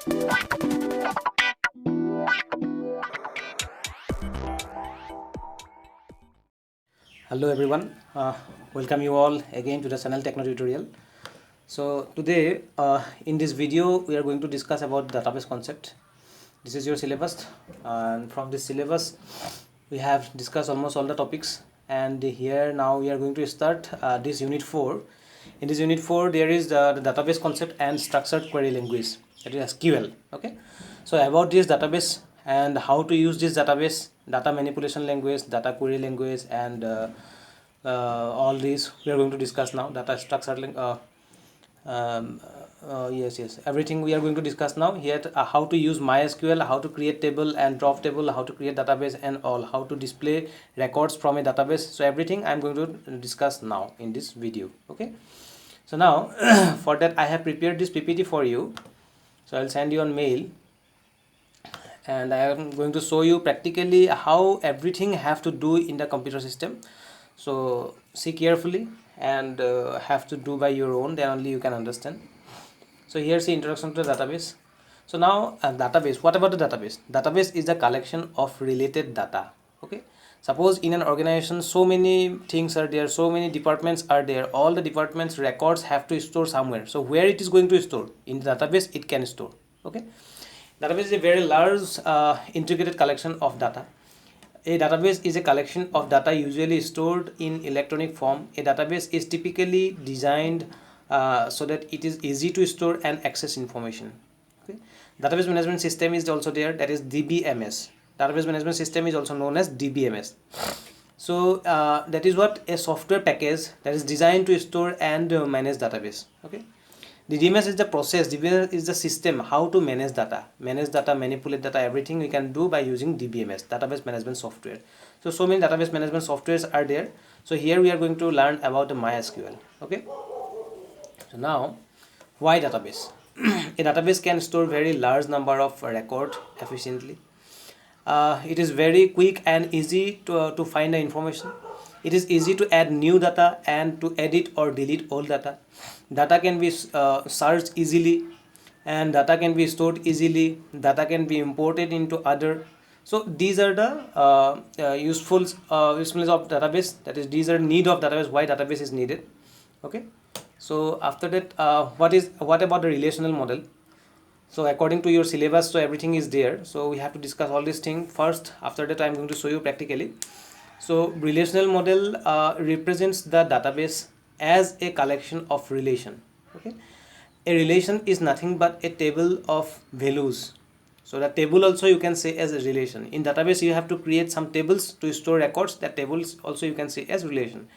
Hello everyone, welcome you all again to the channel Techno Tutorial. So today in this video we are going to discuss about database concept. This is your syllabus, and from this syllabus we have discussed almost all the topics, and here now we are going to start this unit 4. In this unit 4 there is the database concept and structured query language, that is SQL. Okay, so about this database and how to use this database, data manipulation language, data query language, and all these we are going to discuss now. Data structure yes, everything we are going to discuss now here. How to use MySQL, how to create table and drop table, how to create database, and all, how to display records from a database. So everything I'm going to discuss now in this video. Okay, so now for that I have prepared this PPT for you, so I'll send you on mail, and I am going to show you practically how everything have to do in the computer system. So see carefully and have to do by your own, then only you can understand. So here's the introduction to the database. So now database, what about the database? Database is the collection of related data. Okay, suppose in an organization so many things are there, so many departments are there, all the departments records have to store somewhere. So where it is going to store? In the database it can store. Okay, database is a very large integrated collection of data. A database is a collection of data usually stored in electronic form. A database is typically designed so that it is easy to store and access information. Okay. Database management system is also there, that is DBMS. Database management system is also known as DBMS. So that is what a software package that is designed to store and manage database. Okay. The DBMS is the process, DBMS is the system how to manage data, manipulate data, everything we can do by using DBMS, database management software. So many database management softwares are there. So here we are going to learn about the MySQL. Okay, so now why database? A database can store very large number of record efficiently. It is very quick and easy to find the information. It is easy to add new data and to edit or delete old data. Data can be searched easily, and data can be stored easily. Data can be imported into other. So these are the usefulness of database. That is, these are need of database. Why database is needed? Okay. So after that, what about the relational model? So according to your syllabus, so everything is there, so we have to discuss all these things first. After that I'm going to show you practically. So relational model represents the database as a collection of relation. Okay, a relation is nothing but a table of values. So the table also you can say as a relation. In database you have to create some tables to store records. That tables also you can say as relation.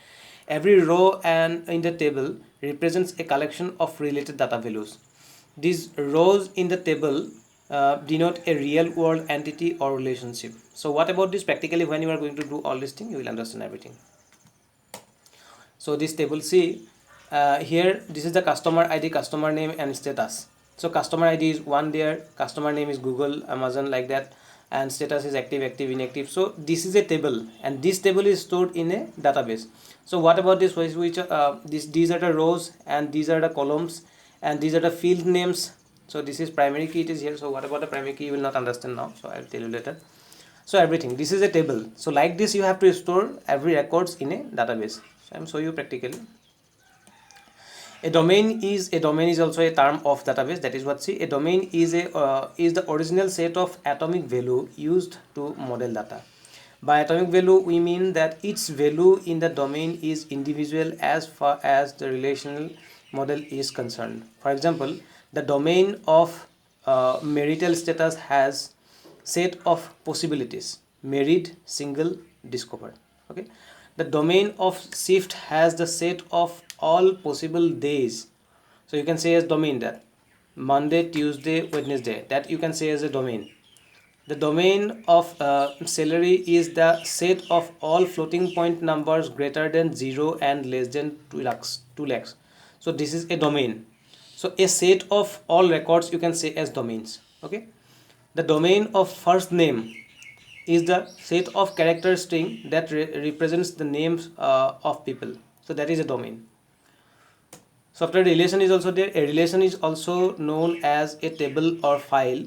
Every row and in the table represents a collection of related data values. These rows in the table denote a real world entity or relationship. So what about this practically? When you are going to do all this thing, you will understand everything. So this table, see here, this is the customer ID, customer name, and status. So customer ID is 1 there, customer name is Google, Amazon, like that, and status is active, active, inactive. So this is a table, and this table is stored in a database. So what about this? These are the rows, and these are the columns, and these are the field names. So this is primary key, it is here. So what about the primary key? You will not understand now, so I will tell you later. So everything, this is a table. So like this you have to store every records in a database. So I am showing you practically. A domain is also a term of database. That is what, see, a domain is the original set of atomic value used to model data. By atomic value we mean that each value in the domain is individual as far as the relational model is concerned. For example, the domain of marital status has set of possibilities: married, single, discovered. Okay, the domain of shift has the set of all possible days. So you can say as domain that Monday, Tuesday, Wednesday, that you can say as a domain. The domain of salary is the set of all floating point numbers greater than 0 and less than 2 lakhs. So this is a domain. So a set of all records you can say as domains. Okay, the domain of first name is the set of character string that represents the names of people. So that is a domain. So after relation is also there, a relation is also known as a table or file.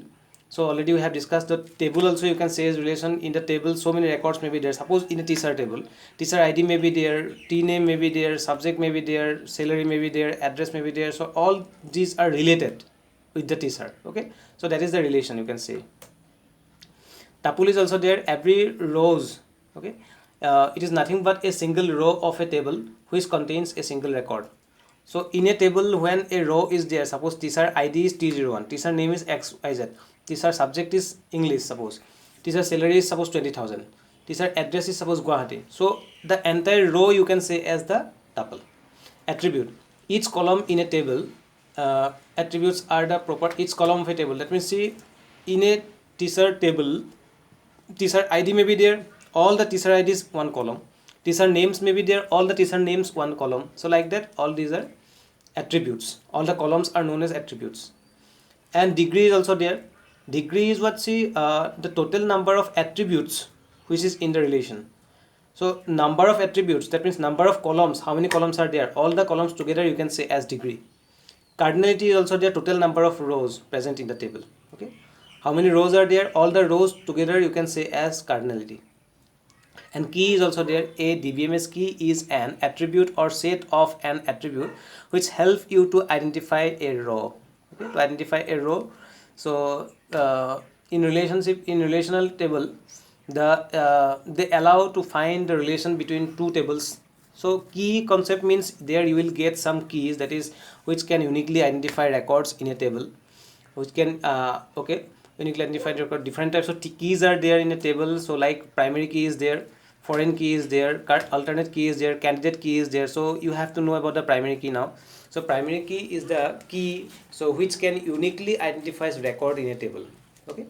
So already we have discussed the table also, you can say as relation. In the table so many records may be there. Suppose in a teacher table, teacher ID may be there, T name may be there, subject may be there, salary may be there, address may be there. So all these are related with the teacher. Okay, so that is the relation, you can say. Tuple is also there. Every rows, okay, it is nothing but a single row of a table which contains a single record. So in a table, when a row is there, suppose teacher ID is T01, teacher name is XYZ, teacher subject is English, suppose teacher salary is suppose 20,000, teacher address is suppose Guwahati. So the entire row you can say as the tuple. Attribute, each column in a table, attributes are the proper each column of a table. Let me see, in a teacher table, teacher ID may be there, all the teacher IDs one column, teacher names may be there, all the teacher names one column. So like that, all these are attributes. All the columns are known as attributes. And degree is also there. Degree is what, see, the total number of attributes which is in the relation. So number of attributes, that means number of columns, how many columns are there, all the columns together you can say as degree. Cardinality is also there, total number of rows present in the table. Okay, how many rows are there, all the rows together you can say as cardinality. And key is also there. A DBMS key is an attribute or set of an attribute which help you to identify a row. Okay, to identify a row. So in relational table, they allow to find the relation between two tables. So key concept means there you will get some keys, that is which can uniquely identify records in a table, which can uniquely identify record. Different types of keys are there in a table. So like primary key is there, foreign key is there, alternate key is there, candidate key is there. So you have to know about the primary key now. So primary key is the key so which can uniquely identify record in a table. Okay,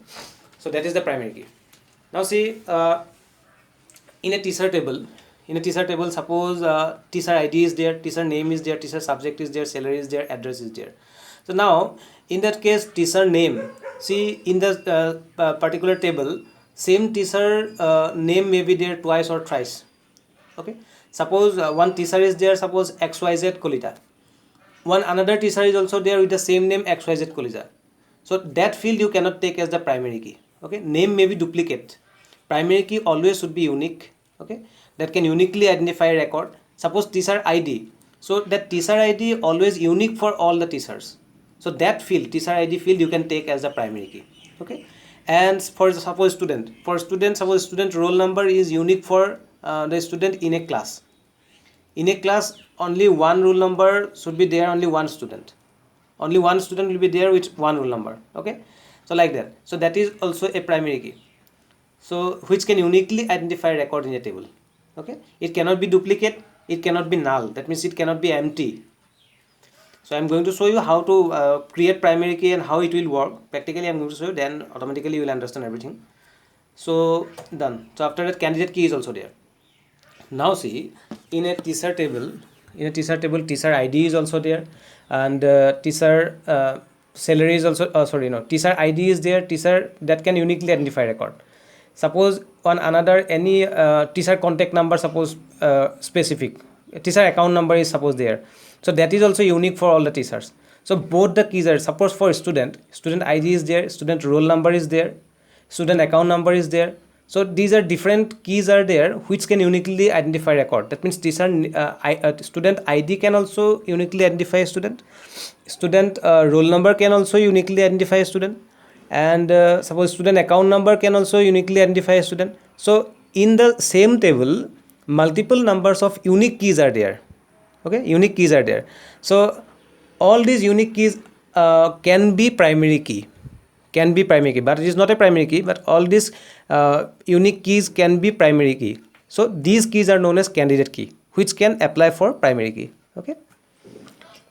so that is the primary key. Now see, in a teacher table, suppose teacher ID is there, teacher name is there, teacher subject is there, salary is there, address is there. So now in that case, teacher name, see in the particular table, same teacher name may be there twice or thrice. Okay, suppose one teacher is there, suppose XYZ Kolita, one another teacher is also there with the same name XYZ Kolita. So that field you cannot take as the primary key. Okay, name may be duplicate, primary key always should be unique. Okay, that can uniquely identify a record. Suppose teacher ID, so that teacher ID always unique for all the teachers. So that field, teacher ID field, you can take as the primary key. Okay, and for suppose student, suppose student roll number is unique for the student in a class. In a class, only one roll number should be there, only one student will be there with one roll number. Okay, so like that. So that is also a primary key, so which can uniquely identify record in a table. Okay, it cannot be duplicate, it cannot be null, that means it cannot be empty. So I am going to show you how to create primary key and how it will work. Practically I am going to show you, then automatically you will understand everything. So done. So after that, candidate key is also there. Now see, in a teacher table, teacher ID is also there, and teacher salary is also teacher ID is there, teacher that can uniquely identify record. Suppose on another any teacher contact number, suppose specific teacher account number is suppose there, so that is also unique for all the teachers. So both the keys are, suppose for student ID is there, student roll number is there, student account number is there. So these are different keys are there which can uniquely identify record. That means teacher student ID can also uniquely identify a student roll number can also uniquely identify a student, and suppose student account number can also uniquely identify a student. So in the same table, multiple numbers of unique keys are there. Okay, unique keys are there. So all these unique keys can be primary key, but it is not a primary key, but all these unique keys can be primary key. So these keys are known as candidate key, which can apply for primary key. Okay,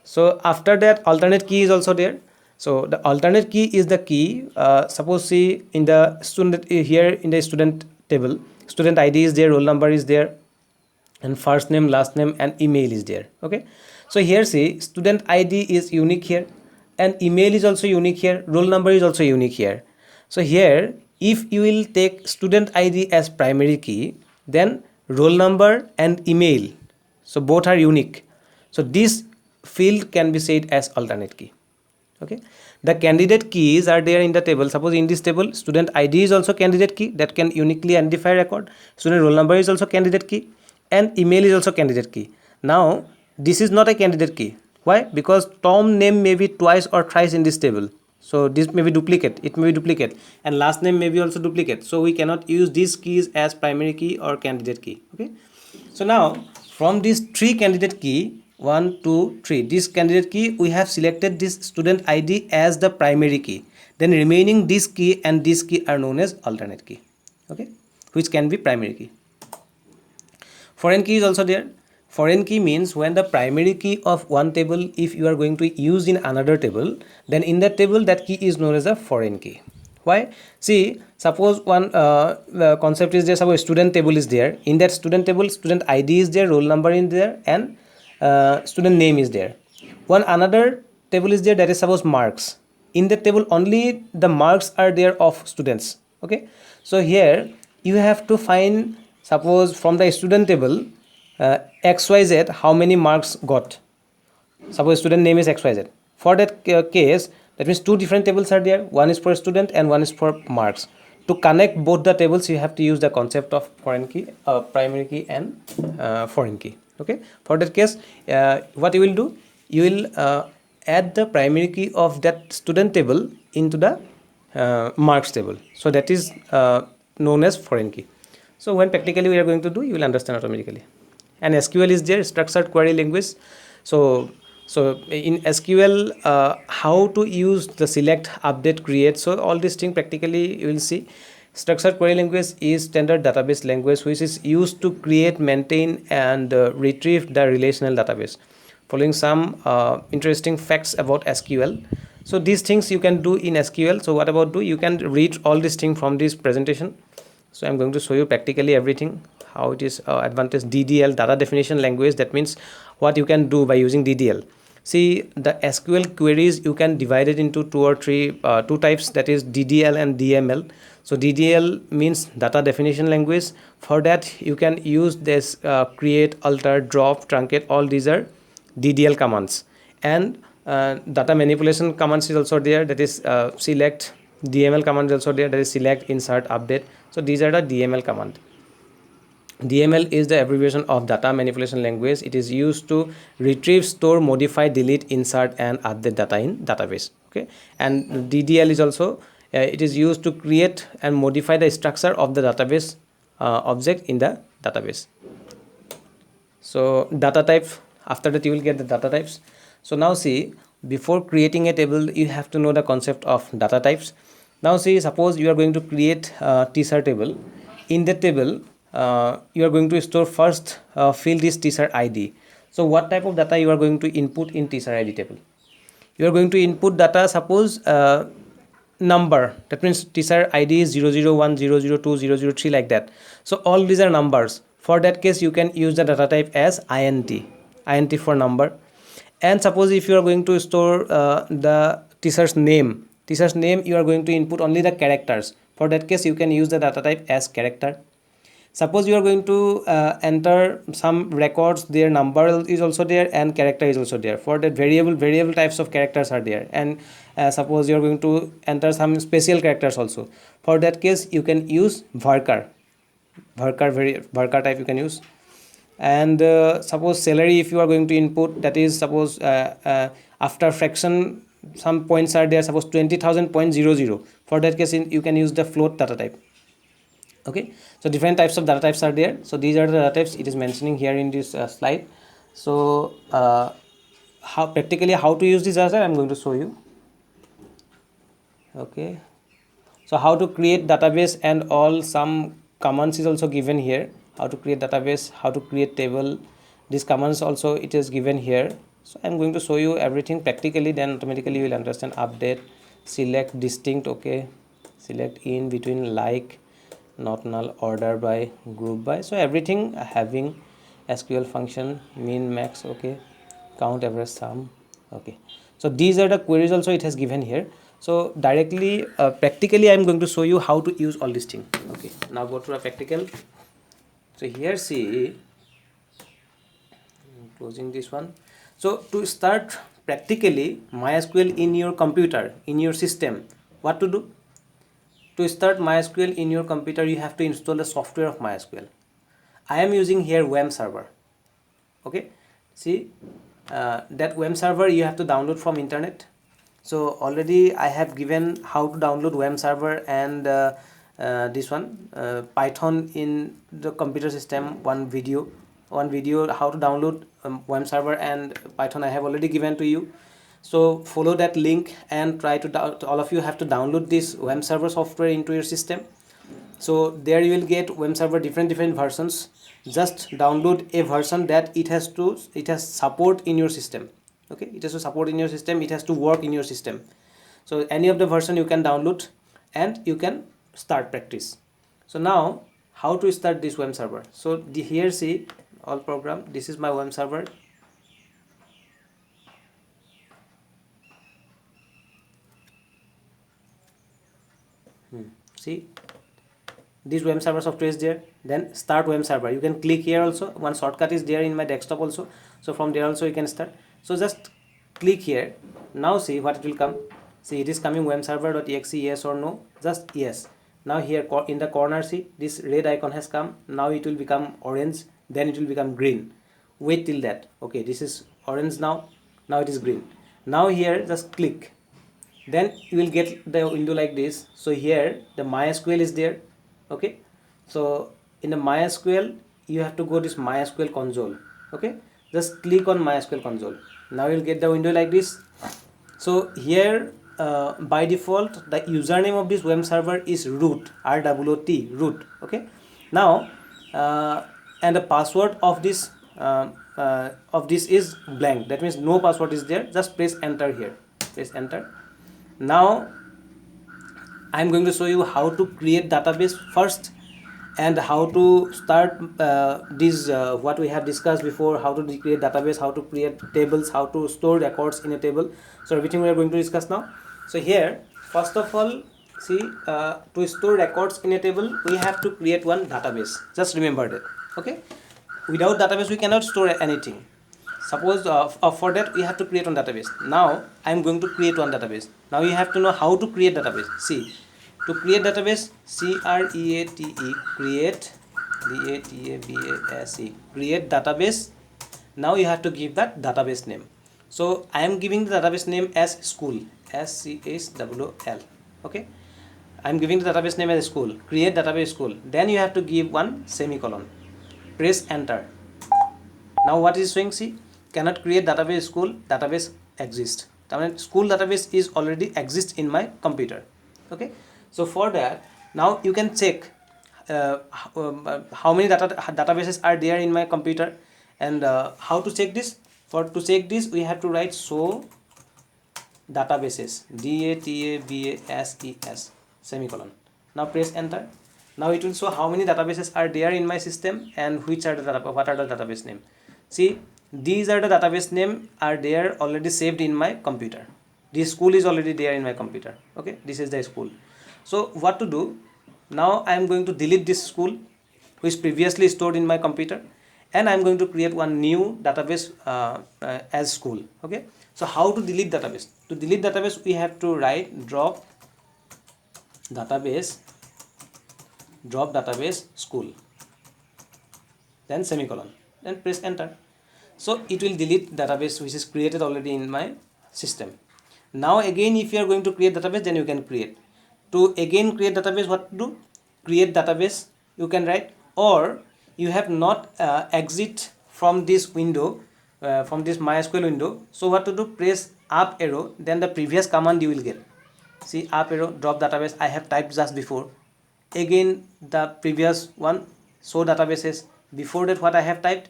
so after that, alternate key is also there. So the alternate key is the key, suppose see in the student here in the student table, student ID is there, roll number is there, and first name, last name, and email is there. Okay, so here see student ID is unique here, and email is also unique here, roll number is also unique here. So here if you will take student ID as primary key, then roll number and email, so both are unique. So this field can be said as alternate key. Okay, the candidate keys are there in the table. Suppose in this table student ID is also candidate key that can uniquely identify record, student roll number is also candidate key, and email is also candidate key. Now this is not a candidate key. Why? Because Tom name may be twice or thrice in this table, so this may be duplicate, it may be duplicate, and last name may be also duplicate, so we cannot use these keys as primary key or candidate key. Okay, so now from these three candidate key, 1 2 3, this candidate key we have selected this student ID as the primary key, then remaining this key and this key are known as alternate key. Okay, which can be primary key. Foreign key is also there. Foreign key means when the primary key of one table, if you are going to use in another table, then in that table that key is known as a foreign key. Why? See, suppose one the concept is there, suppose student table is there. In that student table, student ID is there, roll number is there, and student name is there. One another table is there, that is suppose marks. In that table only the marks are there of students. Okay, so here you have to find, suppose from the student table, XYZ how many marks got. Suppose student name is XYZ. For that case, that means two different tables are there, one is for student and one is for marks. To connect both the tables you have to use the concept of foreign key, primary key and foreign key. Okay, for that case what you will do, you will add the primary key of that student table into the marks table, so that is known as foreign key. So when practically we are going to do, you will understand automatically. And SQL is there, structured query language. So in SQL how to use the select, update, create, so all these things practically you will see. Structured query language is standard database language which is used to create, maintain and retrieve the relational database. Following some interesting facts about SQL. So these things you can do in SQL. So what about do, you can read all these things from this presentation. So I'm going to show you practically everything, how it is advantage. DDL, data definition language, that means what you can do by using DDL. See, the SQL queries you can divide it into two types, that is DDL and DML. So DDL means data definition language. For that you can use this create, alter, drop, truncate, all these are DDL commands. And data manipulation commands is also there, that is select. DML command is also there, that is select, insert, update. So these are the DML command. DML is the abbreviation of data manipulation language. It is used to retrieve, store, modify, delete, insert and update data in database. Okay, and DDL is also it is used to create and modify the structure of the database object in the database. So data type, after that you will get the data types. So now see, before creating a table you have to know the concept of data types. Now see, suppose you are going to create a teacher table. In the table you are going to store first field is teacher ID. So what type of data you are going to input in teacher ID table? You are going to input data, suppose number, that means teacher ID is 001, 002, 003 like that. So all these are numbers. For that case you can use the data type as int for number. And suppose if you are going to store the teacher's name you are going to input only the characters. For that case you can use the data type as character. Suppose you are going to enter some records, their number is also there and character is also there. For that variable types of characters are there. And suppose you are going to enter some special characters also. For that case you can use varchar type you can use. And suppose salary, if you are going to input, that is suppose after fraction some points are there, suppose 20,000.00. For that case you can use the float data type. Okay, so different types of data types are there. So these are the data types it is mentioning here in this slide. So how practically how to use this data I'm going to show you. Okay, so how to create database and all, some commands is also given here. How to create database, how to create table, these commands also it is given here. So I'm going to show you everything practically, then automatically you will understand. Update, select, distinct, okay, select, in, between, like, not null, order by, group by. So everything having SQL function, min, max, okay, count, average, sum. Okay, so these are the queries also it has given here. So directly practically I'm going to show you how to use all these things. Okay, now go to a practical. So here see, I'm closing this one. So to start practically MySQL in your computer, in your system, what to do? To start MySQL in your computer, you have to install the software of MySQL. I am using here WAM server. Okay, see that WAM server you have to download from internet. So already I have given how to download WAM server and this one Python in the computer system, one video how to download WAM server and Python I have already given to you. So follow that link and try to all of you have to download this WAM server software into your system. So there you will get WAM server different versions. Just download a version that it has support in your system. Okay, it has to support in your system, it has to work in your system. So any of the version you can download and you can start practice. So now how to start this WAM server? So here see all program, this is my WAM server. See this WAM server software is there. Then start WAM server, you can click here also, one shortcut is there in my desktop also, so from there also you can start. So just click here. Now see what it will come. See it is coming WAM server.exe, yes or no, just yes. Now here in the corner see this red icon has come. Now it will become orange, then it will become green. Wait till that. Okay, this is orange now it is green. Now here just click, then you will get the window like this. So here the MySQL is there. Okay, so in the MySQL you have to go this MySQL console. Okay, just click on MySQL console. Now you'll get the window like this. So here by default the username of this WAM server is root, ROOT, root. Okay, now and the password of this is blank, that means no password is there. Just press enter here, press enter. Now I am going to show you how to create database first and how to start this what we have discussed before, how to create database, how to create tables, how to store records in a table. So everything we are going to discuss now. So here first of all see to store records in a table we have to create one database. Just remember that. Okay, without database we cannot store anything. Suppose for that we have to create one database. Now I am going to create one database. Now you have to know how to create database. See, to create database, create, DATABASE, create database. Now you have to give that database name. So I am giving the database name as school, SCHOOL. Okay, I am giving the database name as school. Create database school. Then you have to give one semicolon. Press enter. Now what is showing? See, cannot create database school, database exists. I mean school database is already exists in my computer. Okay, so for that now you can check how many databases are there in my computer and how to check this. For to check this we have to write show databases, DATABASES semicolon. Now press enter. Now it will show how many databases are there in my system and which are the what are the database name. See, these are the database name are there already saved in my computer. This school is already there in my computer. Okay, this is the school. So what to do? Now I am going to delete this school which previously stored in my computer and I am going to create one new database as school. Okay, so how to delete database? To delete database we have to write drop database school, then semicolon, then press enter. So it will delete database which is created already in my system. Now again if you are going to create database, then you can create. To again create database, what to do? Create database you can write, or you have not exit from this window, from this MySQL window. So what to do? Press up arrow, then the previous command you will get. See, up arrow, drop database, I have typed just before. Again the previous one, show databases. Before that what I have typed?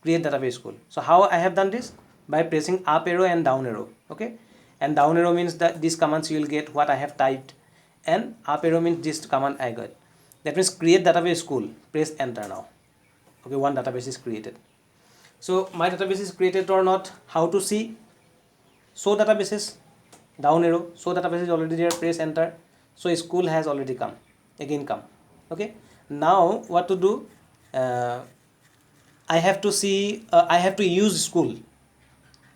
Create database school. So how I have done this? By pressing up arrow and down arrow. Okay, and down arrow means that these commands you will get what I have typed, and up arrow means this command I got. That means create database school. Press enter now. Okay, one database is created. So my database is created or not? How to see? Show databases, down arrow, show database is already there. Press enter. So school has already come. Again come. Okay, now what to do? I have to see, I have to use school.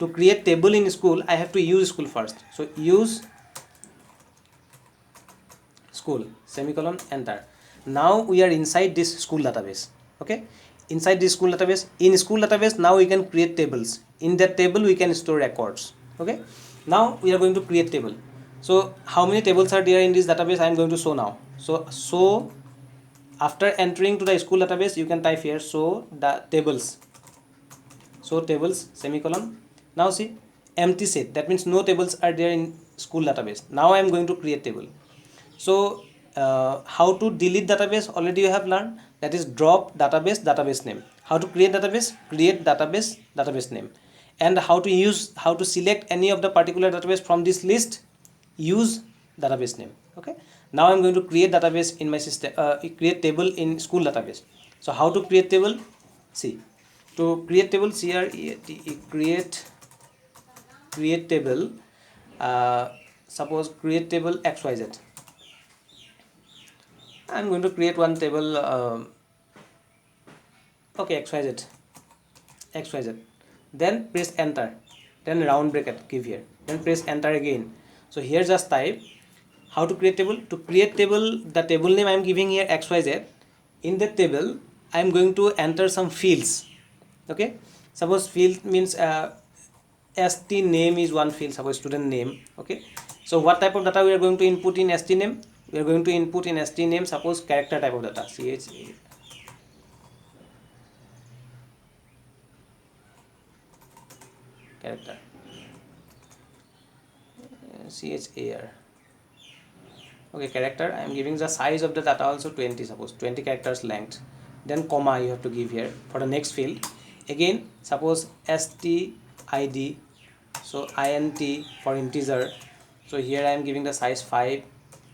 to create table in school, I have to use school first. So use school, semicolon, enter. Now we are inside this school database. Okay, inside this school database. In school database, now we can create tables. In that table we can store records. Okay, now we are going to create table. So how many tables are there in this database? I am going to show now. So after entering to the school database, you can type here show the tables. So tables, semicolon. Now see, empty set, that means no tables are there in school database. Now I am going to create table. So how to delete database already you have learned, that is drop database name. How to create database name, and how to select any of the particular database from this list, use database name. Okay, now I'm going to create database in my system, create table in school database. So how to create table? See, to create table, create table, suppose create table XYZ. I'm going to create one table, okay, XYZ, then press enter, then round bracket give here, then press enter again. So here just type how to create table. To create table, the table name I am giving here XYZ. In that table I am going to enter some fields. Okay, suppose field means st name is one field, suppose student name. Okay, so what type of data we are going to input in st name? We are going to input in st name, suppose character type of data, character, char. Okay, character. I am giving the size of the data also 20, suppose 20 characters length. Then comma you have to give here for the next field. Again, suppose stid, so int for integer. So here I am giving the size 5,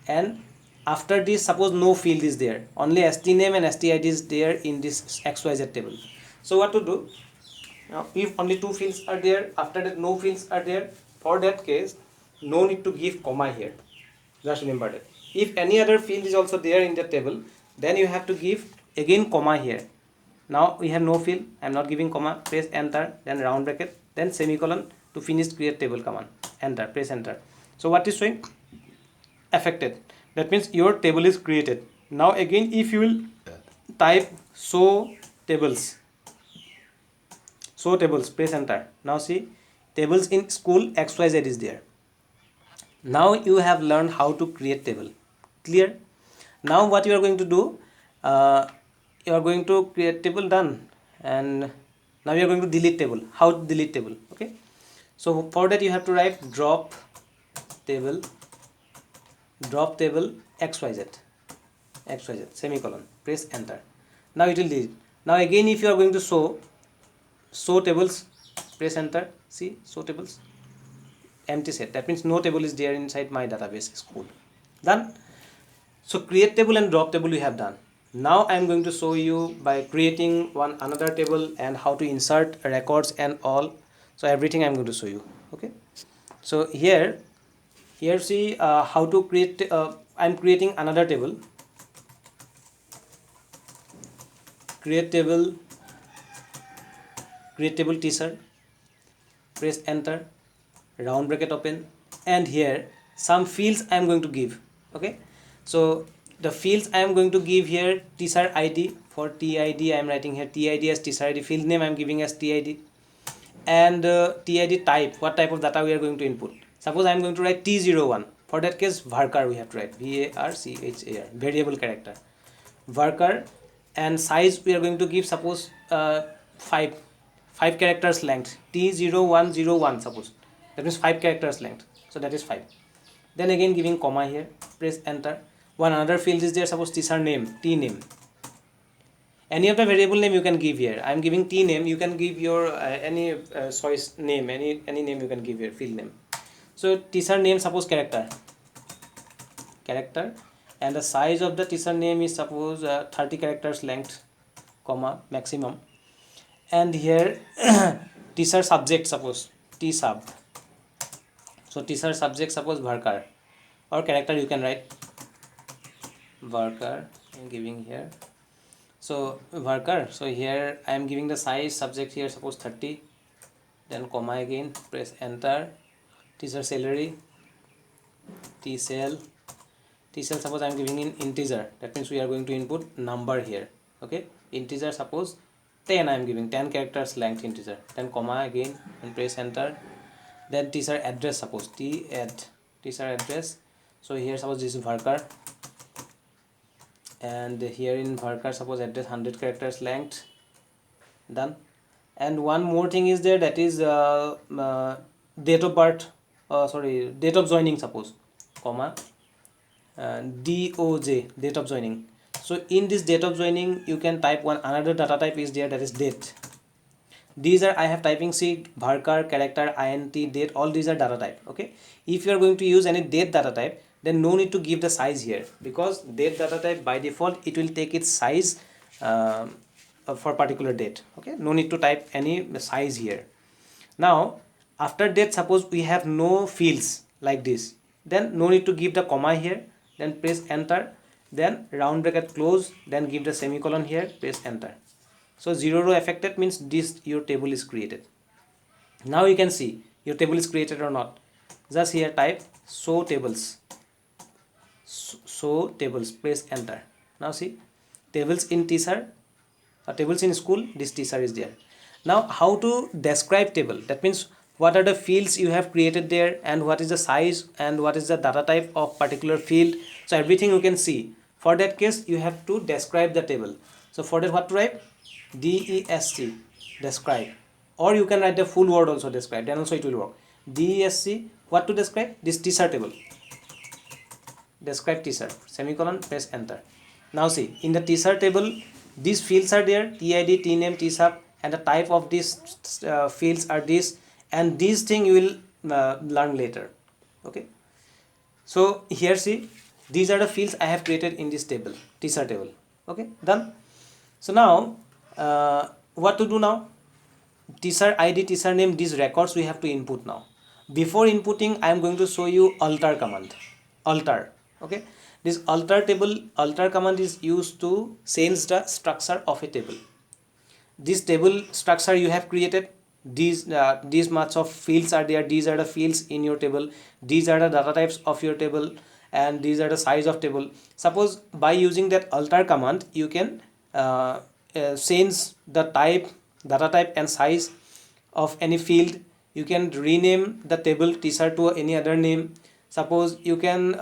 and after this, suppose no field is there, only st name and stid is there in this xyz table. So what to do? Now if only two fields are there, after that no fields are there, for that case no need to give comma here. Just remember that. If any other field is also there in the table, then you have to give again comma here. Now we have no field, I am not giving comma, press enter, then round bracket, then semicolon to finish create table command. Enter, press enter. So what is showing? Affected. That means your table is created. Now again if you will type show tables, press enter. Now see, tables in school XYZ is there. Now you have learned how to create table. Clear? Now what you are going to do, you are going to create table, done, and now you are going to delete table. How to delete table? Okay, so for that you have to write drop table xyz, semicolon, press enter. Now it will delete. Now again if you are going to show tables, press enter. See, show tables, empty set, that means no table is there inside my database school. Done. So create table and drop table we have done. Now I am going to show you by creating another table and how to insert records and all. So everything I am going to show you. Okay, so here see how to create. I am creating another table. Create table teacher, press enter, round bracket open, and here some fields I am going to give. Okay, so the fields I am going to give here, teacher id, for tid I am writing here tid as teacher id, field name I am giving as tid, and tid type, what type of data we are going to input. Suppose I am going to write t01, for that case varchar we have to write, varchar, variable character, varchar, and size we are going to give, suppose 5 characters length, t0101, suppose that means 5 characters length, so that is 5. Then again giving comma here, press enter. One another field is there, suppose teacher name, t name, any of the variable name you can give here. I am giving t name, you can give your any choice name, any name you can give here, field name. So teacher name, suppose character, and the size of the teacher name is suppose 30 characters length, comma maximum. And here teacher subject, suppose t sub, so teacher subject, suppose varchar, or character you can write varchar, I am giving here, so varchar. So here I am giving the size subject here, suppose 30, then comma again, press enter. Teacher salary, tsal. Tsal suppose I am giving in integer, that means we are going to input number here. Okay, integer suppose 10 I am giving, 10 characters length integer, then comma again and press enter. Then teacher address, suppose t add teacher address. So here suppose this is varchar, and here in varchar suppose address 100 characters length, done. And one more thing is there, that is date of birth, sorry, date of joining, suppose comma doj, date of joining. So in this date of joining you can type one another data type is there, that is date. These are I have typing C, varchar, character, int, date, all these are data type. Okay, if you are going to use any date data type, then no need to give the size here, because date data type by default it will take its size for particular date. Okay, no need to type any size here. Now after date suppose we have no fields like this, then no need to give the comma here, then press enter, then round bracket close, then give the semicolon here, press enter. So 0 row affected means this your table is created. Now you can see your table is created or not. Just here type show tables, show tables, press enter. Now see tables in teacher, tables in school, this teacher is there. Now how to describe table, that means what are the fields you have created there, and what is the size, and what is the data type of particular field. So everything you can see. For that case you have to describe the table. So for that what to write, DESC, describe, or you can write the full word also, describe, then also it will work. DESC, what to describe, this teacher table, describe teacher, semicolon, press enter. Now see in the teacher table these fields are there, TID, TNAME, TSUB, and the type of these fields are this, and these thing you will learn later. Okay, so here see these are the fields I have created in this table, teacher table. Okay, done. So now what to do now, teacher ID, teacher name, these records we have to input now. Before inputting I am going to show you alter command, alter. Okay, this alter table, alter command is used to change the structure of a table. This table structure you have created, these much of fields are there, these are the fields in your table, these are the data types of your table, and these are the size of table. Suppose by using that alter command you can change the type, data type and size of any field. You can rename the table teacher to any other name. Suppose you can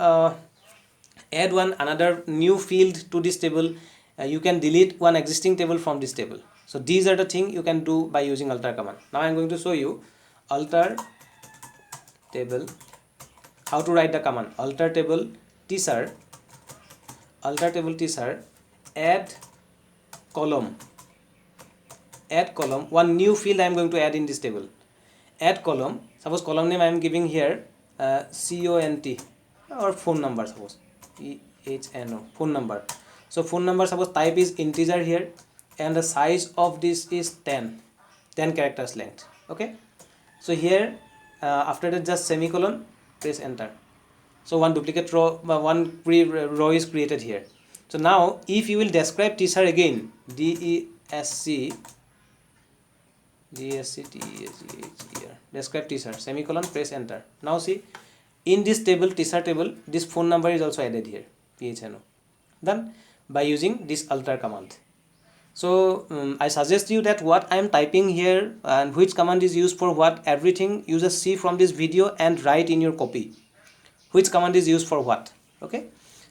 add one another new field to this table. You can delete one existing table from this table. So these are the thing you can do by using alter command. Now I am going to show you alter table, how to write the command. Alter table teacher, alter table teacher, add column, add column, one new field I am going to add in this table. Add column, suppose column name I am giving here CONT, or phone number, suppose PHNO, phone number. So phone number, suppose type is integer here, and the size of this is 10 characters length. Okay, so here after that just semicolon, press enter. So one duplicate row, one row is created here. So now if you will describe teacher again, DESC, describe teacher, semicolon, press enter. Now see in this table, teacher table, this phone number is also added here, PHNO, done by using this alter command. So I suggest you that what I am typing here and which command is used for what, everything you just see from this video and write in your copy which command is used for what. Okay,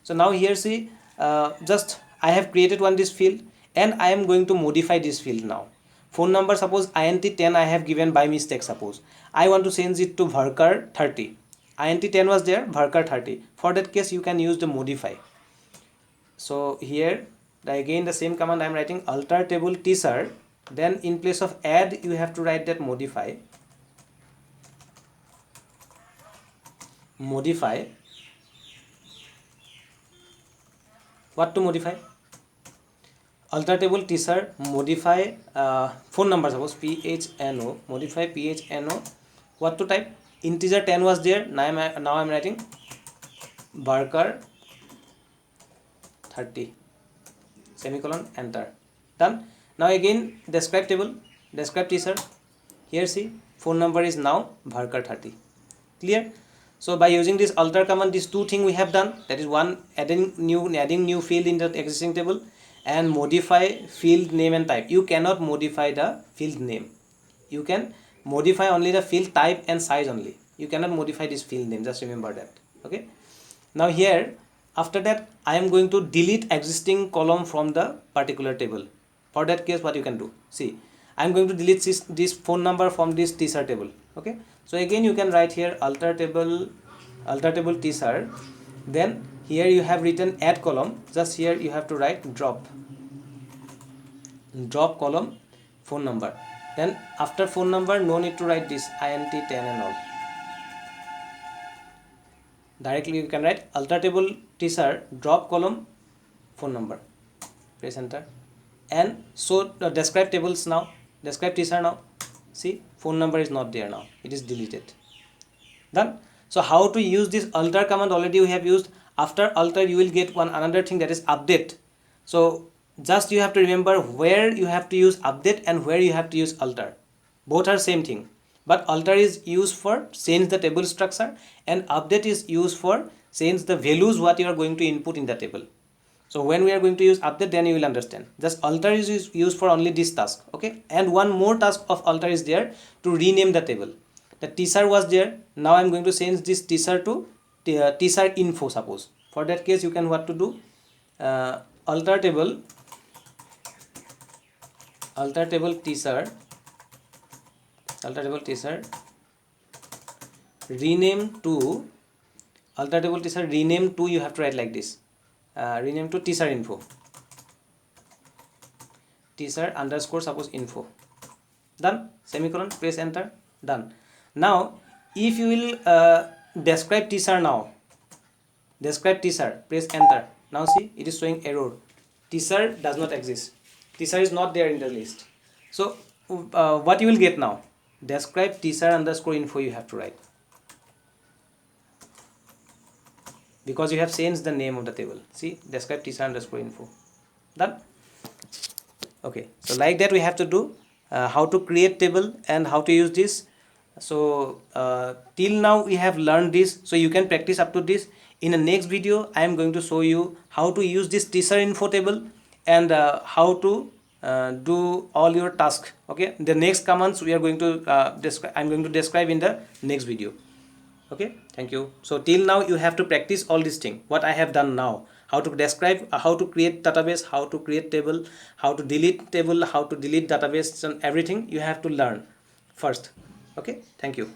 so now here see just I have created one this field and I am going to modify this field now. Phone number, suppose INT10 I have given by mistake. Suppose I want to change it to varchar 30. INT10 was there, varchar 30. For that case you can use the modify. So here again the same command I am writing, alter table teacher, then in place of add you have to write that modify. Modify, what to modify, alter table teacher, modify phone number, suppose PHNO, modify PHNO, what to type, integer 10 was there, now I am writing varchar 30, semicolon, enter, done. Now again describe table, describe teacher, here see phone number is now Bharkar 30. Clear? So by using this alter command, these two things we have done, that is one, adding new field in the existing table, and modify field name and type. You cannot modify the field name. You can modify only the field type and size only. You cannot modify this field name, just remember that. Okay. Now here, after that, I am going to delete existing column from the particular table. For that case, what you can do, see, I am going to delete this phone number from this teaser table. Okay. So again, you can write here alter table teaser. Then here you have written add column. Just here you have to write drop column phone number. Then after phone number, no need to write this int 10 and all. Directly you can write alter table teaser drop column phone number. Press enter. And so describe tables now. Describe teaser now. See, phone number is not there now. It is deleted. Done. So how to use this alter command already we have used. After alter you will get another thing, that is update. So just you have to remember where you have to use update and where you have to use alter. Both are same thing. But alter is used for change the table structure, and update is used for change the values what you are going to input in the table. So when we are going to use update, then you will understand. Just alter is used for only this task. Okay. And one more task of alter is there, to rename the table. The teaser was there. Now I am going to change this teaser to teaser info, suppose. For that case, you can what to do, alter table teaser rename to you have to write like this, rename to teaser info, teaser underscore suppose info. Done. Semicolon. Press enter. Done. Now if you will describe teaser now, press enter. Now see, it is showing error. Teaser does not exist. Teaser is not there in the list. So what you will get now, describe teaser underscore info you have to write, because you have changed the name of the table. See, describe teaser underscore info. Done. Okay. So like that we have to do how to create table and how to use this. So till now we have learned this, so you can practice up to this. In the next video I am going to show you how to use this teaser info table and how to do all your tasks. Okay, the next commands we are going to I'm going to describe in the next video. Okay, thank you. So till now you have to practice all these things what I have done now, how to describe, how to create database, how to create table, how to delete table, how to delete database, and everything you have to learn first. Okay, thank you.